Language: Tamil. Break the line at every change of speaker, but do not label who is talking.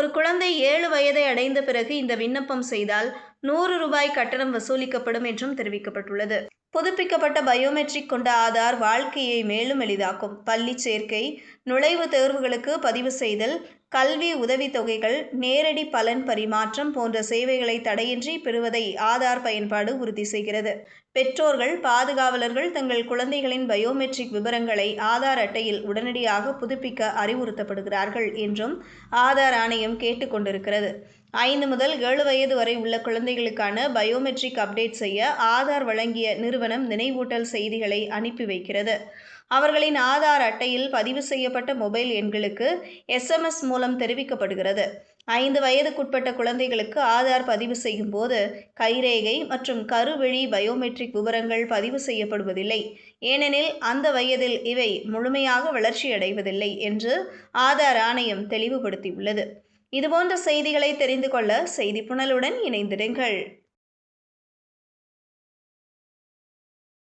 ஒரு குழந்தை 7 வயதை அடைந்த பிறகு இந்த விண்ணப்பம் செய்தால் ரூ. 100 கட்டணம் வசூலிக்கப்படும் என்றும் தெரிவிக்கப்பட்டுள்ளது. புதுப்பிக்கப்பட்ட பயோமெட்ரிக் கொண்ட ஆதார் வாழ்க்கையை மேலும் எளிதாக்கும். பள்ளி சேர்க்கை, நுழைவுத் தேர்வுகளுக்கு பதிவு செய்தல், கல்வி உதவித்தொகைகள், நேரடி பலன் பரிமாற்றம் போன்ற சேவைகளை தடையின்றி பெறுவதை ஆதார் பயன்பாடு உறுதி செய்கிறது. பெற்றோர்கள், பாதுகாவலர்கள் தங்கள் குழந்தைகளின் பயோமெட்ரிக் விவரங்களை ஆதார் அட்டையில் உடனடியாக புதுப்பிக்க அறிவுறுத்தப்படுகிறார்கள் என்றும் ஆதார் ஆணையம் கேட்டுக் கொண்டிருக்கிறது. 5 முதல் 7 வயது வரை உள்ள குழந்தைகளுக்கான பயோமெட்ரிக் அப்டேட் செய்ய ஆதார் வழங்கிய நிறுவனம் நினைவூட்டல் செய்திகளை அனுப்பி வைக்கிறது. அவர்களின் ஆதார் அட்டையில் பதிவு செய்யப்பட்ட மொபைல் எண்களுக்கு SMS மூலம் தெரிவிக்கப்படுகிறது. 5 வயதுக்குட்பட்ட குழந்தைகளுக்கு ஆதார் பதிவு செய்யும் போது கைரேகை மற்றும் கருவழி பயோமெட்ரிக் விவரங்கள் பதிவு செய்யப்படுவதில்லை. ஏனெனில் அந்த வயதில் இவை முழுமையாக வளர்ச்சியடைவதில்லை என்று ஆதார் ஆணையம் தெளிவுபடுத்தியுள்ளது. இதுபோன்ற செய்திகளை தெரிந்து கொள்ள செய்தி புனலுடன் இணைந்திருங்கள்.